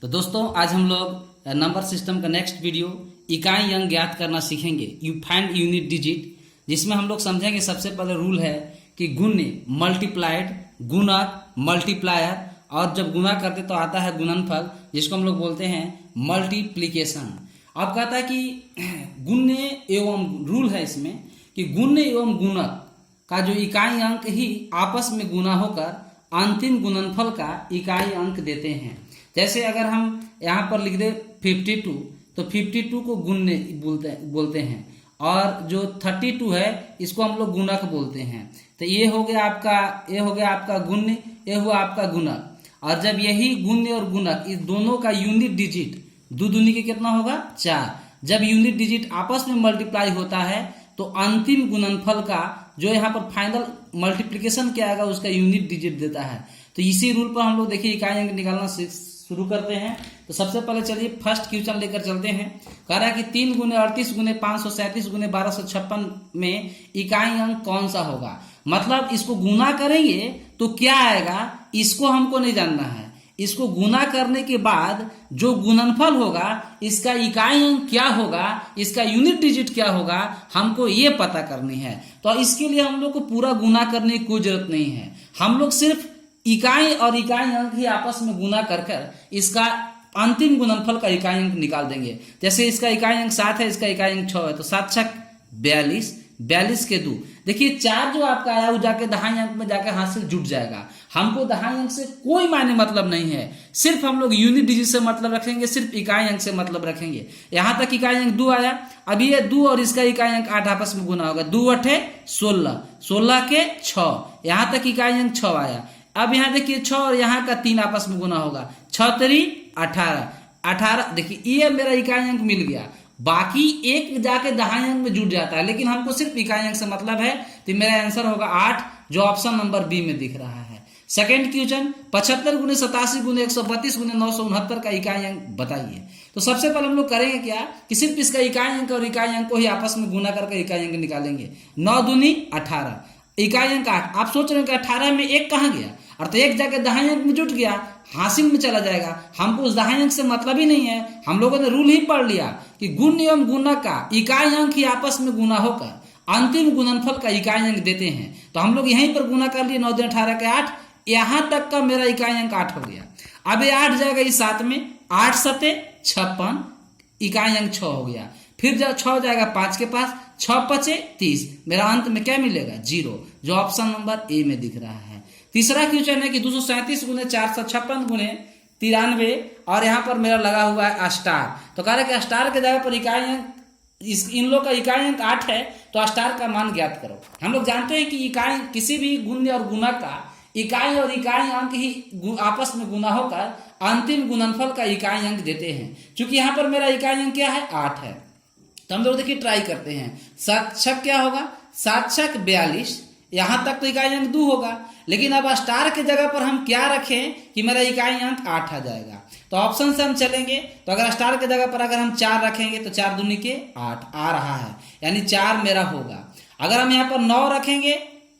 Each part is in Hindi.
तो दोस्तों आज हम लोग नंबर सिस्टम का नेक्स्ट वीडियो इकाई अंक ज्ञात करना सीखेंगे। यू फाइंड यूनिट डिजिट, जिसमें हम लोग समझेंगे सबसे पहले रूल है कि गुण्य मल्टीप्लाइड, गुणक मल्टीप्लायर, और जब गुणा करते तो आता है गुणनफल, जिसको हम लोग बोलते हैं मल्टीप्लीकेशन। अब कहता है कि गुण्य एवं रूल है इसमें कि गुण्य एवं गुणक का जो इकाई अंक ही आपस में गुणा होकर अंतिम गुणनफल का इकाई अंक देते हैं। जैसे अगर हम यहाँ पर लिख दे 52, तो 52 को गुण्य बोलते हैं, और जो 32 है इसको हम लोग गुणक बोलते हैं। तो ये हो गया आपका गुण्य, ये हुआ आपका गुणक। और जब यही गुण्य और गुणक इस दोनों का यूनिट डिजिट दो दूनी के कितना होगा 4, जब यूनिट डिजिट आपस में मल्टीप्लाई होता है तो अंतिम गुणनफल का जो यहाँ पर फाइनल मल्टीप्लिकेशन क्या आएगा उसका यूनिट डिजिट देता है। तो इसी रूल पर हम लोग देखिए इकाई अंक निकालना शुरू करते हैं। तो सबसे पहले चलिए फर्स्ट क्वेश्चन लेकर चलते हैं। कह रहा है कि 3 गुने 38 गुने 537 गुने 1256 में इकाई अंक कौन सा होगा। मतलब इसको गुना करेंगे तो क्या आएगा इसको हमको नहीं जानना है। इसको गुना करने के बाद जो गुणनफल होगा इसका इकाई अंक क्या होगा, इसका यूनिट डिजिट क्या होगा, हमको ये पता करनी है। तो इसके लिए हम लोग को पूरा गुना करने की कोई जरूरत नहीं है। हम लोग सिर्फ इकाई और इकाई अंक ही आपस में गुना कर इसका अंतिम गुणनफल का इकाई अंक निकाल देंगे। जैसे इसका इकाई अंक 7 है, इसका इकाई अंक 6 है, तो 7 छक 42, 42 के 2। देखिए 4 जो आपका आया वो जाके दहाई अंक में जाकर हाथ से जुट जाएगा। हमको दहाई अंक से कोई मायने मतलब नहीं है, सिर्फ हम लोग यूनिट डिजिट से मतलब रखेंगे, सिर्फ इकाई अंक से मतलब रखेंगे। यहां तक इकाई अंक 2 आया, अब ये 2 और इसका इकाई अंक 8 आपस में गुना होगा। 2 8 16, 16 के 6, यहां तक इकाई अंक 6 आया। अब यहाँ देखिए 6 और यहाँ का 3 आपस में गुना होगा, 6 3 18, 18। देखिए ये मेरा इकाई अंक मिल गया। बाकी एक जाके दहाई अंक में जुट जाता है, लेकिन हमको सिर्फ इकाई अंक से मतलब है। तो मेरा आंसर होगा 8, जो ऑप्शन नंबर बी में दिख रहा है। सेकेंड क्वेश्चन 75 गुने 87 गुने 132 गुने 969 का इकाई अंक बताइए। तो सबसे पहले हम लोग करेंगे क्या कि सिर्फ इसका इकाई अंक और इकाई अंक को ही आपस में गुना करके इकाई अंक निकालेंगे। 9 दूनी 18, इकाई अंक 8। आप सोच रहे हो कि 18 में 1 कहाँ गया, और तो 1 जाके दहाई अंक में जुट गया, हासिल में चला जाएगा। हमको उस दहाई अंक से मतलब ही नहीं है। हम लोगों ने रूल ही पढ़ लिया कि गुण्य एवं गुणक का इकाई अंक ही आपस में गुना होकर अंतिम गुणनफल का इकाई अंक देते हैं। तो हम लोग यहीं पर गुना कर लिए, 9 दूनी 18 के 8, यहां तक का मेरा इकाई अंक 8 हो गया। अब ये 8 जाएगा इस 7 में, 8 7 56, इकाई अंक 6 हो गया। फिर जब 6 जाएगा 5 के पास, 6 5 30, मेरा अंत में क्या मिलेगा 0, जो ऑप्शन नंबर ए में दिख रहा है। तीसरा क्वेश्चन है कि 237 गुने 456 गुने 93, और यहाँ पर मेरा लगा हुआ है स्टार। तो कह रहा है कि स्टार के जगह पर इकाई अंक इन लोग का इकाई अंक 8 है, तो स्टार का मान ज्ञात करो। हम लोग जानते हैं कि इकाई किसी भी गुण्य और गुणक का इकाई और इकाई अंक ही आपस में गुना होकर अंतिम गुणनफल का इकाई अंक देते हैं। क्योंकि यहाँ पर मेरा इकाई अंक क्या है 8 है, तो हम लोग देखिए ट्राई करते हैं। 7 छक क्या होगा, 7 छक 42, यहां तक तो इकाई अंक 2 होगा, लेकिन अब स्टार के जगह पर हम क्या रखें कि मेरा इकाई अंक 8 आ जाएगा। तो ऑप्शन से हम चलेंगे, तो अगर स्टार के जगह पर अगर हम 4 रखेंगे तो 4 दूनी के 8 आ रहा है, यानी 4 मेरा होगा। अगर हम यहाँ पर 9 रखेंगे,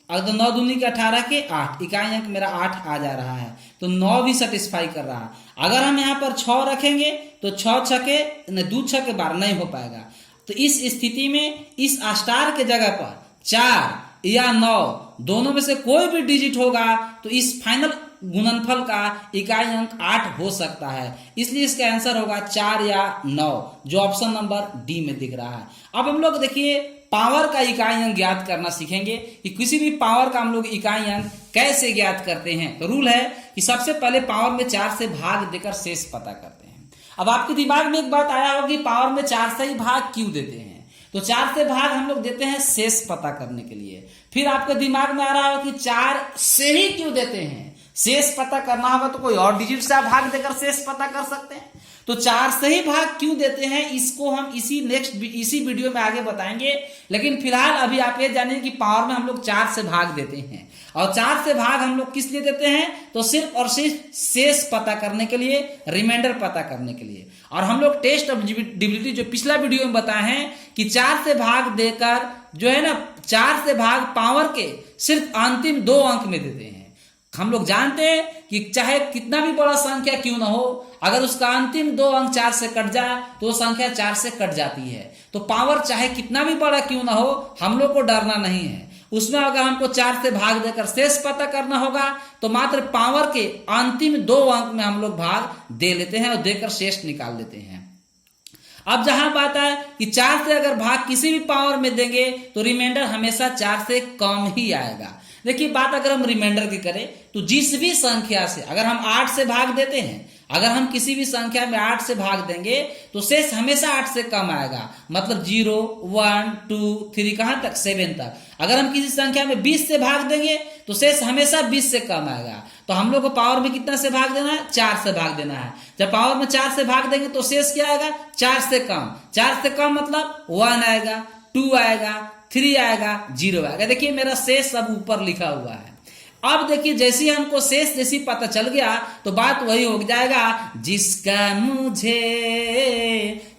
अगर तो 9 दूनी के 18 के 8, इकाई अंक मेरा 8 आ जा रहा है, तो 9 भी सेटिस्फाई कर रहा है। अगर हम यहाँ पर 6 रखेंगे तो 6 छके 2 छके 12 नहीं हो पाएगा। तो इस स्थिति में इस स्टार के जगह पर 4 या 9 दोनों में से कोई भी डिजिट होगा तो इस फाइनल गुणनफल का इकाई अंक 8 हो सकता है। इसलिए इसका आंसर होगा 4 या 9, जो ऑप्शन नंबर डी में दिख रहा है। अब हम लोग देखिए पावर का इकाई अंक ज्ञात करना सीखेंगे कि किसी भी पावर का हम लोग इकाई अंक कैसे ज्ञात करते हैं। तो रूल है कि सबसे पहले पावर में 4 से भाग देकर शेष पता करते हैं। अब आपके दिमाग में एक बात आया होगी, पावर में 4 से ही भाग क्यों देते हैं। तो 4 से भाग हम लोग देते हैं शेष पता करने के लिए। फिर आपके दिमाग में आ रहा हो कि 4 से ही क्यों देते हैं, शेष पता करना होगा तो कोई और डिजिट से भाग देकर शेष पता कर सकते हैं। तो 4 से ही भाग क्यों देते हैं इसको हम इसी वीडियो में आगे बताएंगे। लेकिन फिलहाल अभी आप ये जानिए कि पावर में हम लोग 4 से भाग देते हैं, और 4 से भाग हम लोग किस लिए देते हैं, तो सिर्फ और सिर्फ शेष पता करने के लिए, रिमाइंडर पता करने के लिए। और हम लोग टेस्ट ऑफ डिविजिबिलिटी जो पिछला वीडियो में बताए हैं कि 4 से भाग देकर जो है ना, 4 से भाग पावर के सिर्फ अंतिम 2 अंक में देते हैं। हम लोग जानते हैं कि चाहे कितना भी बड़ा संख्या क्यों ना हो, अगर उसका अंतिम 2 अंक 4 से कट जाए तो वो संख्या 4 से कट जाती है। तो पावर चाहे कितना भी बड़ा क्यों ना हो, हम लोग को डरना नहीं है। उसमें अगर हमको 4 से भाग देकर शेष पता करना होगा तो मात्र पावर के अंतिम 2 अंक में हम लोग भाग दे लेते हैं और देकर शेष निकाल लेते हैं। अब जहां बात है कि 4 से अगर भाग किसी भी पावर में देंगे तो रिमाइंडर हमेशा 4 से कम ही आएगा। देखिए बात अगर हम रिमाइंडर की करें तो जिस भी संख्या से अगर हम 8 से भाग देते हैं, अगर हम किसी भी संख्या में 8 से भाग देंगे तो शेष हमेशा 8 से कम आएगा। मतलब 0, 1, 2, 3 कहां तक 7 तक। अगर हम किसी संख्या में 20 से भाग देंगे तो शेष हमेशा 20 से कम आएगा। तो हम लोग को पावर में कितना से भाग देना है? 4 से भाग देना है। जब पावर में 4 से भाग देंगे तो शेष क्या आएगा? 4 से कम। 4 से कम मतलब 1 आएगा, 2 आएगा, 3 आएगा, 0 आएगा। देखिए मेरा शेष सब ऊपर लिखा हुआ है। अब देखिए जैसे हमको शेष जैसी पता चल गया तो बात वही हो जाएगा, जिसका मुझे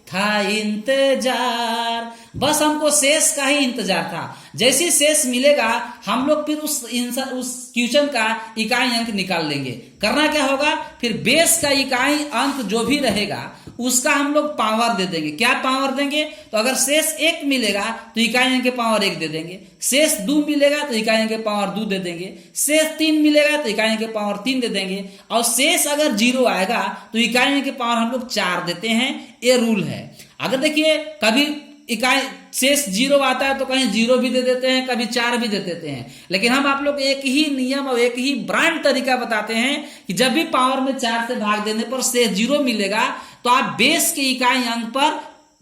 था इंतजार। बस हमको शेष का ही इंतजार था। जैसे शेष मिलेगा हम लोग फिर उस क्वेश्चन का इकाई अंक निकाल लेंगे। करना क्या होगा, फिर बेस का इकाई अंक जो भी रहेगा उसका हम लोग पावर दे देंगे। क्या पावर देंगे? तो अगर शेष 1 मिलेगा तो इकाई अंक के पावर 1 दे देंगे। शेष 2 मिलेगा तो इकाई अंक के पावर 2 दे देंगे। शेष 3 मिलेगा तो इकाई अंक के पावर 3 दे देंगे। और शेष अगर 0 आएगा तो इकाई अंक के पावर हम लोग 4 देते हैं। ये रूल है। अगर देखिए कभी इकाई शेष 0 आता है तो कहीं 0 भी दे देते हैं, कभी 4 भी दे देते हैं। लेकिन हम आप लोग एक ही नियम और एक ही ब्रांड तरीका बताते हैं कि जब भी पावर में 4 से भाग देने पर शेष 0 मिलेगा तो आप बेस के इकाई अंक पर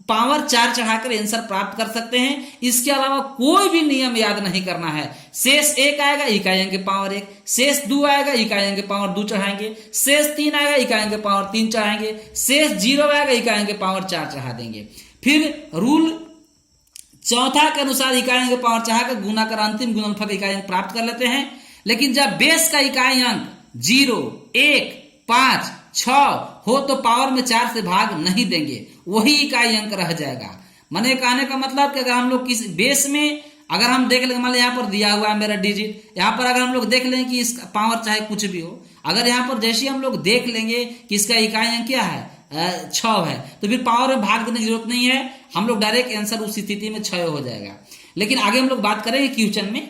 पावर 4 चढ़ाकर आंसर प्राप्त कर सकते हैं। इसके अलावा कोई भी नियम याद नहीं करना है। शेष 1 आएगा, इकाई अंक के पावर 1। शेष 2 आएगा, इकाई अंक के पावर 2 चढ़ाएंगे। शेष 3 आएगा, इकाई अंक के पावर 3 चढ़ाएंगे। शेष 0 आएगा, इकाई अंक के पावर 4 चढ़ा देंगे। फिर रूल चौथा के अनुसार इकाई अंक के पावर चढ़ाकर गुना कर अंतिम गुणनफल इकाई अंक प्राप्त कर लेते हैं। लेकिन जब बेस का इकाई अंक 0, 1, 5, 6 हो तो पावर में 4 से भाग नहीं देंगे, वही इकाई अंक रह जाएगा। माने कहने का मतलब कि अगर हम लोग किस बेस में अगर हम देख लेंगे, मान लो यहाँ पर दिया हुआ है मेरा डिजिट, यहाँ पर अगर हम लोग देख लेंगे कि इसका पावर चाहे कुछ भी हो, अगर यहाँ पर जैसे हम लोग देख लेंगे कि इसका इकाई अंक क्या है 6 है, तो फिर पावर में भाग देने की जरूरत नहीं है। हम लोग डायरेक्ट आंसर उस स्थिति में 6 हो जाएगा। लेकिन आगे हम लोग बात करेंगे क्वेश्चन में।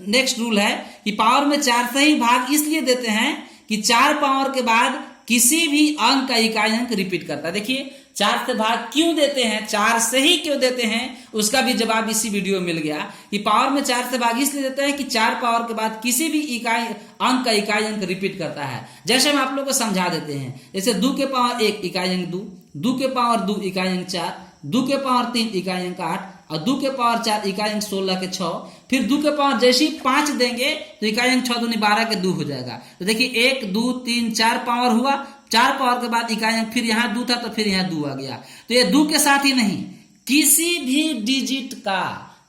नेक्स्ट रूल है कि पावर में 4 से ही भाग इसलिए देते हैं कि 4 पावर के बाद किसी भी अंक का इकाई अंक रिपीट करता है। देखिए 4 से भाग क्यों देते हैं, 4 से ही क्यों देते हैं, उसका भी जवाब इसी वीडियो में मिल गया कि पावर में 4 से भाग इसलिए देते हैं कि 4 पावर के बाद किसी भी इकाई अंक का इकाई अंक रिपीट करता है। जैसे हम आप लोग को समझा देते हैं, जैसे 2 के पावर 1 इकाई अंक 2, 2 के पावर 2 इकाई अंक 4, 2 के पावर 3 इकाई अंक 8 और 2 के पावर 4 इकाई अंक 16 के 6। फिर 2 के पावर जैसे ही 5 देंगे तो इकाई अंक 6 दूनी 12 के 2 हो जाएगा। तो देखिए 1, 2, 3, 4 पावर हुआ। 4 पावर के बाद इकाई अंक फिर यहाँ 2 था तो फिर यहाँ 2 आ गया। तो ये 2 के साथ ही नहीं, किसी भी डिजिट का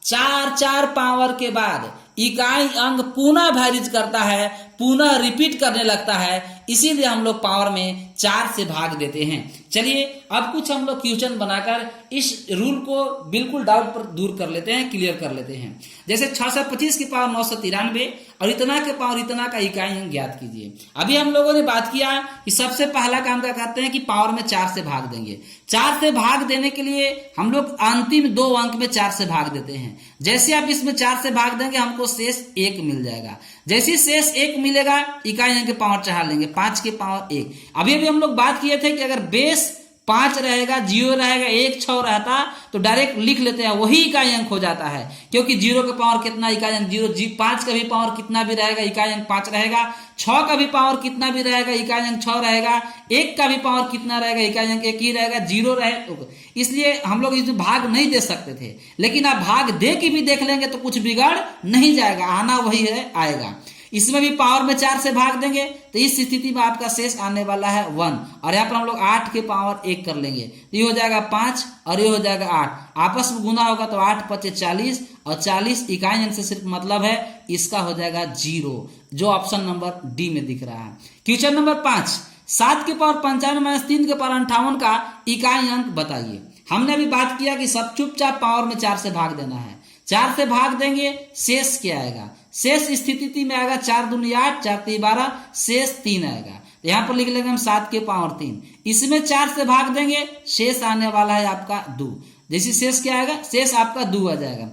4 पावर के बाद इकाई अंक पुनः वैरिज करता है, पुनः रिपीट करने लगता है। इसीलिए हम लोग पावर में 4 से भाग देते हैं। चलिए अब कुछ हम लोग क्वेश्चन बनाकर इस रूल को बिल्कुल डाउट पर दूर कर लेते हैं, क्लियर कर लेते हैं। जैसे 625 की पावर 993 और इतना के पावर इतना का इकाई अंक ज्ञात कीजिए। अभी हम लोगों ने बात किया कि सबसे पहला काम क्या करते हैं कि पावर में 4 से भाग देंगे। 4 से भाग देने के लिए हम लोग अंतिम 2 अंक में 4 से भाग देते हैं। जैसे आप इसमें 4 से भाग देंगे हमको शेष 1 मिल जाएगा। जैसे शेष 1 मिलेगा इकाई अंक के पावर चढ़ा लेंगे, 5 के पावर 1। अभी हम लोग बात किए थे कि अगर बेस 5 रहेगा, 0 रहेगा, 1, 6 रहता तो डायरेक्ट लिख लेते हैं, वही इकाई अंक हो जाता है। क्योंकि 0 का पावर कितना इकाई अंक 0, 5 का भी पावर कितना भी रहेगा इकाई अंक 5 रहेगा, 6 का भी पावर कितना भी रहेगा इकाई अंक 6 रहेगा, 1 का भी पावर कितना रहेगा इकाई अंक 1 ही रहेगा, 0 रहे तो इसलिए हम लोग इसमें भाग नहीं दे सकते थे। लेकिन आप भाग दे के भी देख लेंगे तो कुछ बिगड़ नहीं जाएगा, आना वही है आएगा। इसमें भी पावर में 4 से भाग देंगे तो इस स्थिति में आपका शेष आने वाला है 1। और यहाँ पर हम लोग 8 के पावर 1 कर लेंगे तो ये हो जाएगा 5 और ये हो जाएगा 8। आपस में गुना होगा तो 8 × 5 = 40 और 40 इकाई अंक से सिर्फ मतलब है इसका हो जाएगा 0, जो ऑप्शन नंबर डी में दिख रहा है। क्वेश्चन नंबर 5, 7 के पावर 95 - 3 के पावर 58 का इकाई अंक बताइए। हमने अभी बात किया कि सब चुपचाप पावर में 4 से भाग देना है। 4 से भाग देंगे शेष क्या आएगा, शेष स्थिति में आएगा 4 दूनी 8, 4 3 12, शेष 3 आएगा। यहाँ पर लिख लेंगे हम 7 के पावर 3, इसमें 4 से भाग देंगे, शेष आने वाला है आपका 2। जैसे शेष क्या आएगा, शेष आपका 2 आ जाएगा।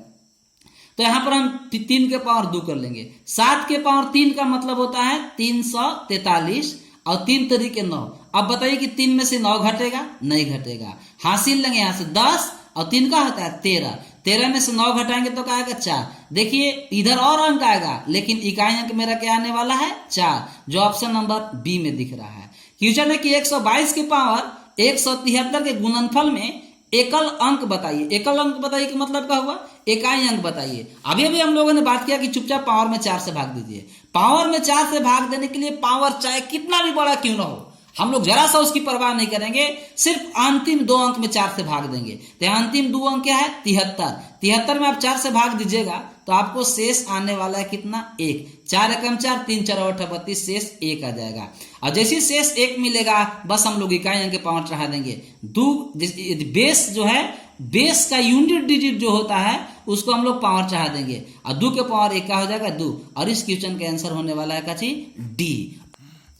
तो यहाँ पर हम 3 के पावर 2 कर लेंगे। 7 के पावर 3 का मतलब होता है 343 और 3 तरीके 9। अब बताइए कि 3 में से 9 घटेगा, नहीं घटेगा। हासिल लेंगे यहाँ से 10 और 3 का होता है 13, 13 में से 9 घटाएंगे तो क्या आएगा 4। देखिए इधर और अंक आएगा, लेकिन इकाई अंक मेरा क्या आने वाला है 4, जो ऑप्शन नंबर बी में दिख रहा है। क्वेश्चन है कि 122 के पावर 173 के गुणनफल में एकल अंक बताइए। एकल अंक बताइए कि मतलब क्या हुआ, इकाई अंक बताइए। अभी अभी हम लोगों ने बात किया कि चुपचाप पावर में 4 से भाग दीजिए। पावर में 4 से भाग देने के लिए पावर चाहे कितना भी बड़ा क्यों ना हो, हम लोग जरा सा उसकी परवाह नहीं करेंगे, सिर्फ अंतिम 2 अंक में 4 से भाग देंगे। तो अंतिम 2 अंक क्या है 73, 73 में आप 4 से भाग दीजिएगा तो आपको शेष आने वाला है कितना 1, 4 एकम 4, 3 4 8 32, शेष 1 आ जाएगा। और जैसे शेष 1 मिलेगा बस हम लोग इकाई अंक के पावर चढ़ा देंगे। बेस जो है, बेस का यूनिट डिजिट जो होता है उसको हम लोग पावर चढ़ा देंगे और 2 के पावर 1 का हो जाएगा 2। और इस क्वेश्चन का आंसर होने वाला है काची डी।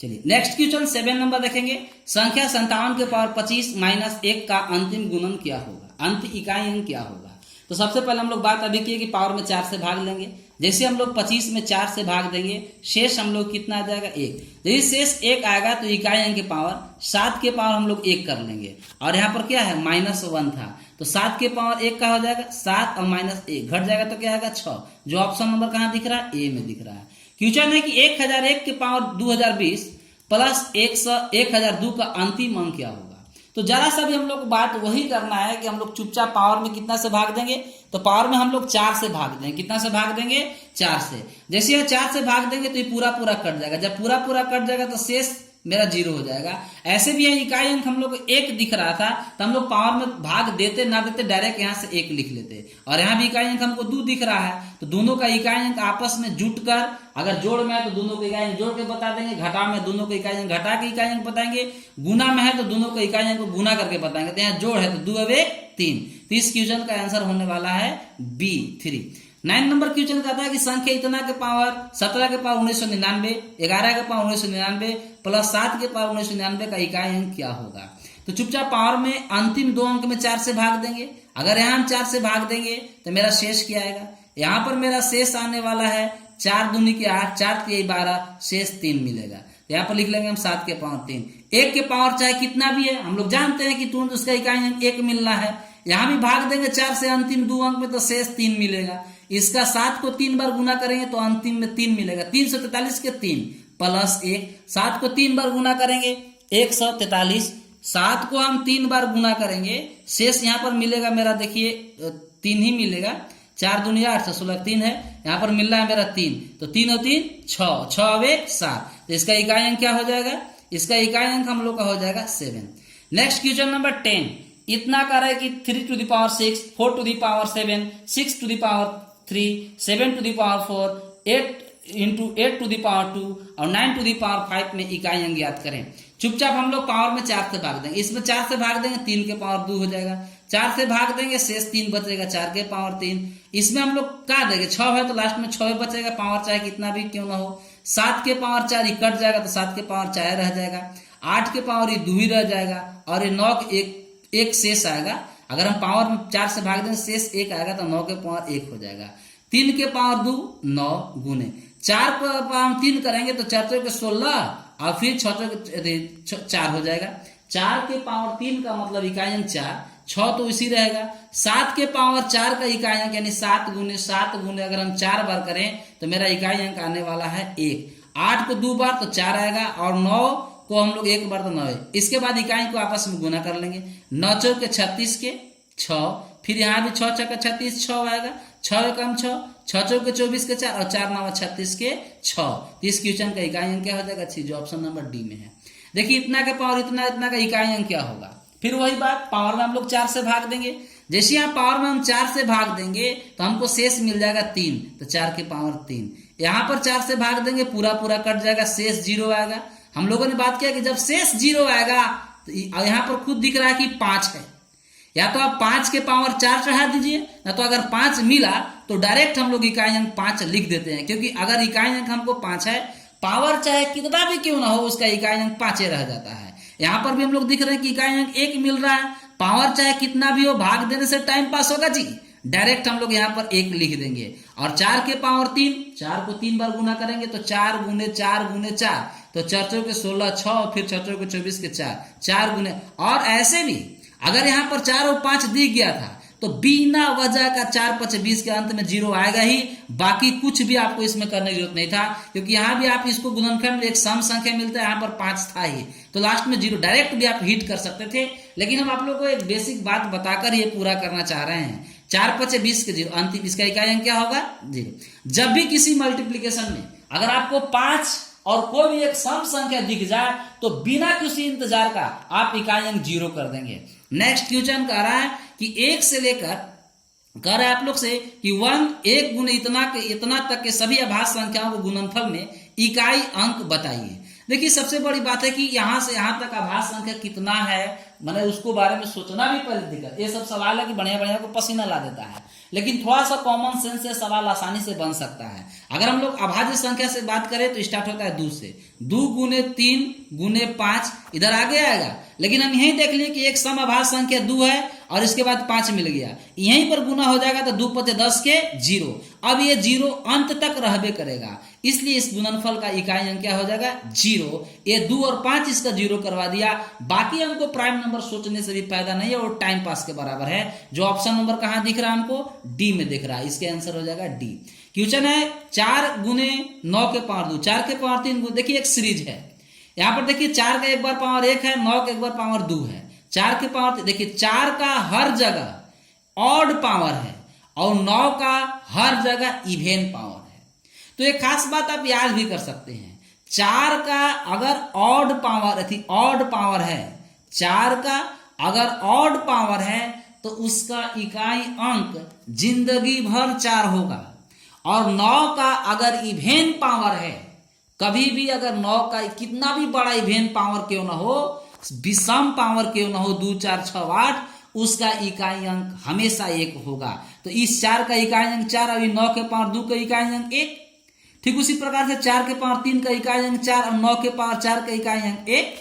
चलिए नेक्स्ट क्वेश्चन 7 नंबर देखेंगे। संख्या 57 के पावर 25 माइनस 1 का अंतिम गुणन क्या होगा, अंत इकाई अंक क्या होगा। तो सबसे पहले हम लोग बात अभी की कि पावर में 4 से भाग लेंगे। जैसे हम लोग 25 में 4 से भाग देंगे, शेष हम लोग कितना आ जाएगा 1। यदि शेष 1 आएगा तो इकाई अंक के पावर 7 के पावर हम लोग 1 कर लेंगे। और यहाँ पर क्या है -1 था, तो 7 के पावर 1 का हो जाएगा 7 और -1 घट जाएगा तो क्या आएगा 6, जो ऑप्शन नंबर कहाँ दिख रहा है ए में दिख रहा है। क्वेश्चन है कि 1001 के पावर 2020 प्लस 1002 का अंतिम अंक क्या होगा। तो जरा सा भी हम लोग को बात वही करना है कि हम लोग चुपचाप पावर में कितना से भाग देंगे, तो पावर में हम लोग 4 से भाग देंगे। कितना से भाग देंगे 4 से। जैसे ये 4 से भाग देंगे तो ये पूरा पूरा कट जाएगा, जब पूरा पूरा कट जाएगा तो शेष मेरा 0 हो जाएगा। ऐसे भी इकाई अंक हम लोग को 1 दिख रहा था तो हम लोग पावर में भाग देते ना देते डायरेक्ट यहाँ से 1 लिख लेते। और यहाँ भी इकाई अंक हमको 2 दिख रहा है, तो दोनों का इकाई अंक आपस में जुट कर, अगर जोड़ में है तो दोनों को इकाई अंक जोड़ के बता देंगे, घटा में दोनों को इकाई अंक घटा के इकाई अंक बताएंगे, गुना में है तो दोनों को इकाई अंक को गुना करके बताएंगे। तो यहाँ जोड़ है तो 2 अब 1 3। तो इस क्वेश्चन का आंसर होने वाला है बी 3। 9 नंबर क्वेश्चन कहता है कि संख्या इतना के पावर 17 के पावर 1999, 11 के पावर 1999 प्लस 7 के पावर 1999 का इकाई अंक क्या होगा। तो चुपचाप पावर में अंतिम 2 अंक में 4 से भाग देंगे। अगर यहाँ हम 4 से भाग देंगे तो मेरा शेष क्या आएगा, यहाँ पर मेरा शेष आने वाला है 4 दूनी के 8, 4 3 12, शेष 3 मिलेगा। यहाँ पर लिख लेंगे हम 7 के पावर 3। 1 के पावर चाहे कितना भी है, हम लोग जानते हैं कि तुरंत उसका इकाई अंक 1 मिलना है। यहाँ भी भाग देंगे 4 से अंतिम 2 अंक में तो शेष 3 मिलेगा। इसका 7 को 3 बार गुना करेंगे तो अंतिम में 3 मिलेगा। 343 के 3 प्लस 1, 7 को 3 बार गुना करेंगे 143, 7 को हम 3 बार गुना करेंगे, शेष यहाँ पर मिलेगा मेरा देखिए 3 ही मिलेगा। 4 दूनी 8 16 3 है, यहाँ पर मिल रहा है मेरा 3, तो 3 और 3 6, 6 और 1 7। तो इसका इकाई अंक क्या हो जाएगा, इसका इकाई अंक हम लोग का हो जाएगा 7। नेक्स्ट क्वेश्चन नंबर 10 इतना कर रहा है कि 3 to the power 6, 4 to the power 7, 6 to the power 3, 7 to the power 4, 8 into 8 to the power 2 और 9 टू द पावर 5 में इकाई अंक ज्ञात करें। चुपचाप हम लोग पावर में 4 से भाग देंगे। इसमें 4 से भाग देंगे 3 के पावर 2 हो जाएगा, 4 से भाग देंगे शेष 3 बचेगा 4 के पावर 3। इसमें हम लोग क्या देंगे 6 है तो लास्ट में 6 बचेगा, पावर चाहे कितना भी क्यों ना हो। 7 के पावर 4 ही कट जाएगा तो 7 के पावर 4 रह जाएगा, 8 के पावर ये 2 ही रह जाएगा और ये 9 के एक शेष आएगा। अगर हम पावर में 4 से भाग देंगे शेष 1 आएगा तो 9 के पावर 1 हो जाएगा। 3 के पावर 2 9 गुने 4 पर हम 3 करेंगे तो 4 के 16 और फिर 6 4 हो जाएगा। 4 के पावर 3 का मतलब इकाई अंक 4, 6 तो इसी रहेगा। 7 के पावर 4 का इकाई अंक यानी 7 गुने अगर हम 4 बार करें तो मेरा इकाई अंक आने वाला है 1। 8 को 2 बार तो 4 आएगा और 9 को हम लोग 1 बार तो 9 है। इसके बाद इकाई को आपस में गुना कर लेंगे। 9 चौक के 36 के 6, फिर यहाँ भी 6 चौक का 36 6 आएगा, 6 कम 6, 6 चौक के 24 के 4 और 4 9 36 के 6। इस क्वेश्चन का इकाई अंक क्या हो जाएगा, जो ऑप्शन नंबर डी में है। देखिए इतना का पावर इतना का इकाई अंक क्या होगा। फिर वही बात, पावर में हम लोग 4 से भाग देंगे। जैसे यहाँ पावर में हम 4 से भाग देंगे तो हमको शेष मिल जाएगा 3, तो 4 के पावर 3। यहाँ पर 4 से भाग देंगे पूरा पूरा कट जाएगा, शेष 0 आएगा। हम लोगों ने बात किया कि जब शेष 0 आएगा तो यहाँ पर खुद दिख रहा है कि 5 है, या तो आप 5 के पावर 4 चढ़ा दीजिए, ना तो अगर 5 मिला तो डायरेक्ट हम लोग इकाई अंक 5 लिख देते हैं, क्योंकि अगर इकाई अंक हमको 5 है, पावर चाहे कितना भी क्यों ना हो उसका इकाई अंक 5 रह जाता है। यहाँ पर भी हम लोग दिख रहे हैं कि इकाई अंक 1 मिल रहा है, पावर चाहे कितना भी हो, भाग देने से टाइम पास होगा जी, डायरेक्ट हम लोग यहाँ पर 1 लिख देंगे। और 4 के पावर 3, 4 को 3 बार गुना करेंगे तो 4 गुने 4 गुने 4, तो 4 चौके के 16, 6, फिर 4 चौके के 24 के 4, 4 गुने। और ऐसे भी अगर यहाँ पर 4 और 5 दिख गया था तो बिना वजह का 4 5 20 के अंत में 0 आएगा ही, बाकी कुछ भी आपको इसमें करने की जरूरत नहीं था, क्योंकि यहाँ भी आप इसको गुणनखंड में एक सम संख्या मिलता है, यहाँ पर 5 था ही, तो लास्ट में 0 डायरेक्ट भी आप हिट कर सकते थे। लेकिन हम आप लोग को एक बेसिक बात बताकर ये पूरा करना चाह रहे हैं। 4 5 20 के 0, अंतिम इसका इकाई अंक क्या होगा 0। जब भी किसी मल्टीप्लीकेशन में अगर आपको 5 और कोई भी एक सम संख्या दिख जाए तो बिना किसी इंतजार का आप इकाई अंक 0 कर देंगे। नेक्स्ट क्वेश्चन कह रहा है कि 1 से लेकर कह रहा है आप लोग से कि 1 गुने इतना तक के सभी अभाज्य संख्याओं को गुणनफल में इकाई अंक बताइए। देखिए सबसे बड़ी बात है कि यहां से यहां तक अभाज्य संख्या कितना है, मैंने उसको बारे में सोचना भी पहले दिक्कत। ये सब सवाल है कि बढ़िया बढ़िया को पसीना ला देता है, लेकिन थोड़ा सा कॉमन सेंस से सवाल आसानी से बन सकता है। अगर हम लोग अभाज्य संख्या से बात करें तो स्टार्ट होता है 2 से, 2 गुने 3 गुने 5 इधर आगे आएगा, लेकिन हम यही देख लिए कि एक सम अभाज्य संख्या 2 है और इसके बाद 5 मिल गया, यहीं पर गुना हो जाएगा तो 2 5 10 के 0। अब ये 0 अंत तक रहबे करेगा, इसलिए इस गुणनफल का इकाई अंक क्या हो जाएगा 0। ये 2 और 5 इसका 0 करवा दिया, बाकी हमको प्राइम नंबर सोचने से भी फायदा नहीं है और टाइम पास के बराबर है। जो ऑप्शन नंबर कहां दिख रहा है हमको, डी में दिख रहा है, इसके आंसर हो जाएगा डी। क्वेश्चन है 4 गुने 9 के पावर 2, 4 के पावर 3 गुने, देखिए एक सीरीज है यहाँ पर, देखिए 4 का एक बार पावर 1 है, 9 का एक बार पावर 2 है, 4 के पावर, देखिए 4 का हर जगह ऑड पावर है और 9 का हर जगह इवेन पावर है। तो एक खास बात आप याद भी कर सकते हैं, 4 का अगर ऑड पावर है, 4 का अगर ऑड पावर है तो उसका इकाई अंक जिंदगी भर 4 होगा, और 9 का अगर इवेन पावर है, कभी भी अगर 9 का कितना भी बड़ा इवेन पावर क्यों ना हो, विषम पावर क्यों ना हो, 2 4 6 8, उसका इकाई अंक हमेशा 1 होगा। तो इस 4 का इकाई अंक 4, अभी 9 के पावर 2 का इकाई अंक 1। ठीक उसी प्रकार से 4 के पावर 3 का इकाई अंक 4 और 9 के पावर 4 का इकाई अंक 1,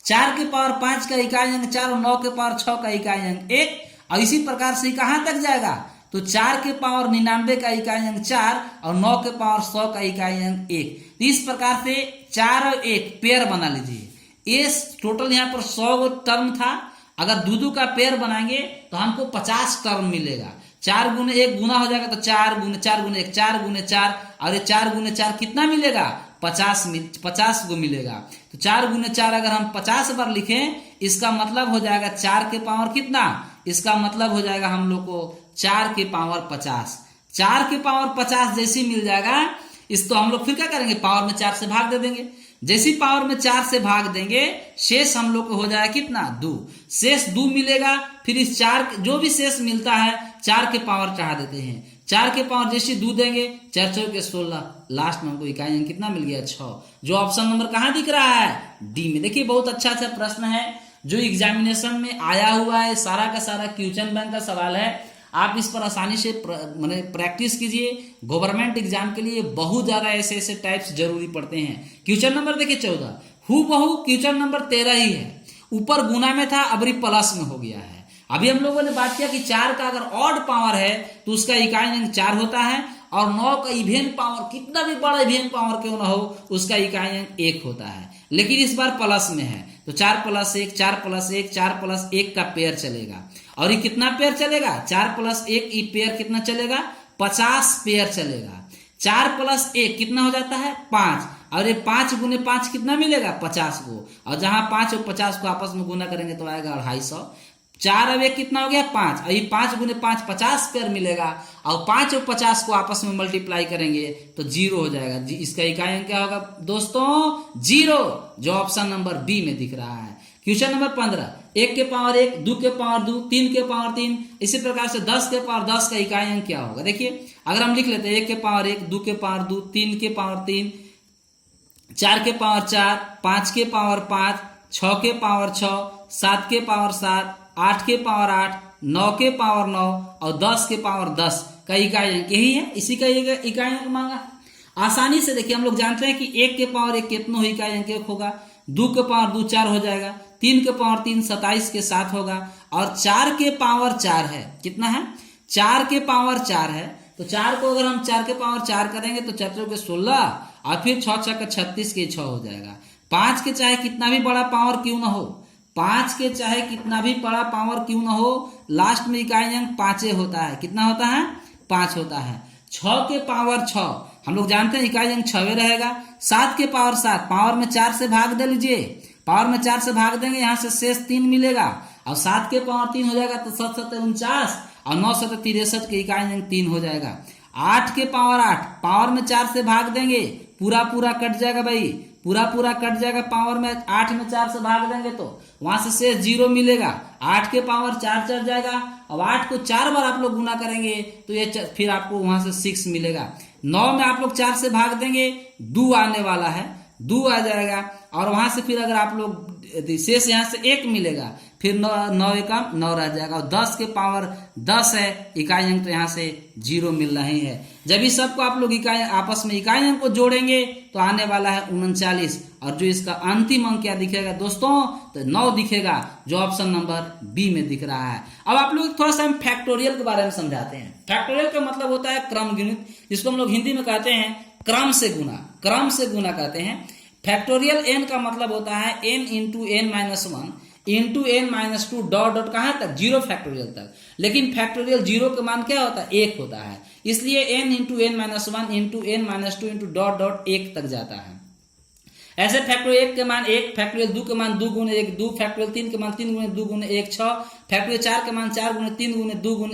4 के पावर 5 का इकाई अंक 4 और 9 के पावर 6 का इकाई अंक 1। और इसी प्रकार से कहां तक जाएगा, तो 4 के पावर 99 का इकाई अंक 4 और 9 के पावर 100 का इकाई अंक 1। तो इस प्रकार से 4 और 1 पेयर बना लीजिए। ये टोटल यहाँ पर 100 टर्म था, अगर 2 का पेयर बनाएंगे तो हमको 50 टर्म मिलेगा। 4 गुने 1 गुना हो जाएगा तो 4 गुने 4 गुने 1 4 गुने 4, और ये 4 गुने 4 कितना मिलेगा 50 को मिलेगा। तो 4 गुने 4 अगर हम 50 बार लिखें, इसका मतलब हो जाएगा 4 के पावर कितना, इसका मतलब हो जाएगा हम लोग को 4 के पावर 50। 4 के पावर 50 जैसे मिल जाएगा, इस तो हम लोग फिर क्या करेंगे, पावर में 4 से भाग दे देंगे। जैसी पावर में 4 से भाग देंगे, शेष हम लोग को हो जाएगा कितना 2, शेष 2 मिलेगा। फिर इस 4 जो भी शेष मिलता है 4 के पावर चढ़ा देते हैं, 4 के पावर जैसे 2 देंगे, 4 4 के 16, लास्ट में हमको इकाई अंक कितना मिल गया 6। जो ऑप्शन नंबर कहां दिख रहा है, डी में। देखिए बहुत अच्छा प्रश्न है जो एग्जामिनेशन में आया हुआ है, सारा का सारा क्वेश्चन बैंक का सवाल है। आप इस पर आसानी से प्रैक्टिस कीजिए, गवर्नमेंट एग्जाम के लिए बहुत ज्यादा ऐसे टाइप्स जरूरी पड़ते हैं। क्वेश्चन नंबर देखिए 14, हूबहू क्वेश्चन नंबर 13 ही है, ऊपर गुना में था अभी प्लस में हो गया है। अभी हम लोगों ने बात किया कि 4 का अगर ऑड पावर है तो उसका इकाई अंक 4 होता है, और 9 का इवेन पावर कितना भी बड़ा इवेन पावर क्यों ना हो उसका इकाई अंक 1 होता है, लेकिन इस बार प्लस में है तो 4 + 1 4 + 1 4 + 1 का पेयर चलेगा। और ये कितना पेयर चलेगा, 4 + 1 ये पेयर कितना चलेगा 50 पेयर चलेगा। 4 + 1 कितना हो जाता है 5, और ये 5 गुने 5 कितना मिलेगा 50 को, और जहां 5 और 50 को आपस में गुना करेंगे तो आएगा 250। 4 और 1 कितना हो गया 5, और ये 5 गुने 5 50 पेयर मिलेगा, और 5 और 50 को आपस में मल्टीप्लाई करेंगे तो 0 हो जाएगा। इसका इकाई अंक क्या होगा दोस्तों 0, जो ऑप्शन नंबर बी में दिख रहा है। क्वेश्चन नंबर 15, 1 के पावर 1 2 के पावर 2 3 के पावर 3, इसी प्रकार से 10 के पावर 10 का इकाई अंक क्या होगा। देखिए अगर हम लिख लेते हैं 1 के पावर 1 2 के पावर 2 3 के पावर 3 4 के पावर 4 5 के पावर 5 6 के पावर 6 7 के पावर 7 8 के पावर 8 9 के पावर 9 और 10 के पावर 10 का इकाई अंक यही है, इसी का इकाई अंक मांगा। आसानी से देखिए हम लोग जानते हैं कि 1 के पावर 1 कितना हो इकाई अंक 1 होगा, 2 के पावर 2 4 हो जाएगा, 3 के पावर 3 27 के 7 होगा, और 4 के पावर 4 है, कितना है 4 के पावर 4 है। तो 4 को अगर हम 4 के पावर 4 करेंगे तो 4 के 16 और फिर 6 6 का 36 के 6 हो जाएगा। 5 के चाहे कितना भी बड़ा पावर क्यों ना हो, 5 के चाहे कितना भी बड़ा पावर क्यों ना हो, लास्ट में इकाई अंक 5 होता है। कितना होता है 5 होता है। 6 के पावर 6 हम लोग जानते हैं इकाई अंक 6 रहेगा। 7 के पावर 7 पावर में 4 से भाग दे लीजिए, पावर में 4 से भाग देंगे यहाँ से शेष 3 मिलेगा, और 7 के पावर 3 हो जाएगा तो 7 7 49 और 9 7 63 के इकाई अंक 3 हो जाएगा। 8 के पावर 8 पावर में 4 से भाग देंगे, पूरा पूरा कट जाएगा भाई, पूरा पूरा कट जाएगा। पावर में 8 में 4 से भाग देंगे तो वहां से शेष 0 मिलेगा। 8 के पावर 4 चढ़ जाएगा, अब 8 को 4 बार आप लोग गुना करेंगे तो ये फिर आपको वहां से 6 मिलेगा। 9 में आप लोग 4 से भाग देंगे, 2 आने वाला है, 2 आ जाएगा, और वहां से फिर अगर आप लोग शेष यहाँ से 1 मिलेगा, फिर 9 का 9 रह जाएगा, और 10 के पावर 10 है इकाई अंक, तो यहाँ से 0 मिल रही है। जब इस सबको आप लोग आपस में इकाई अंक को जोड़ेंगे तो आने वाला है 39, और जो इसका अंतिम अंक क्या दिखेगा दोस्तों, तो 9 दिखेगा, जो ऑप्शन नंबर बी में दिख रहा है। अब आप लोग थोड़ा सा हम फैक्टोरियल के बारे में समझाते हैं। फैक्टोरियल का मतलब होता है क्रम गिनत, जिसको हम लोग हिंदी में कहते हैं क्रम से गुना, क्रम से गुना कहते हैं। फैक्टोरियल n का मतलब होता है n into n minus 1 into n minus 2 dot dot कहाँ तक 0 फैक्टोरियल तक। लेकिन फैक्टोरियल 0 का मान क्या होता है 1 होता है, इसलिए n into n minus 1 into n minus 2 into dot dot 1 तक जाता है। ऐसे फैक्टोरियल 1 के मान 1, फैक्टोरियल 2 के मान 2 गुने 1 2, फैक्टोरियल 3 के मान 3 गुने 2 गुने 1 6, फैक्टोरियल 4 के मान 4 गुने 3 गुने 2 गुने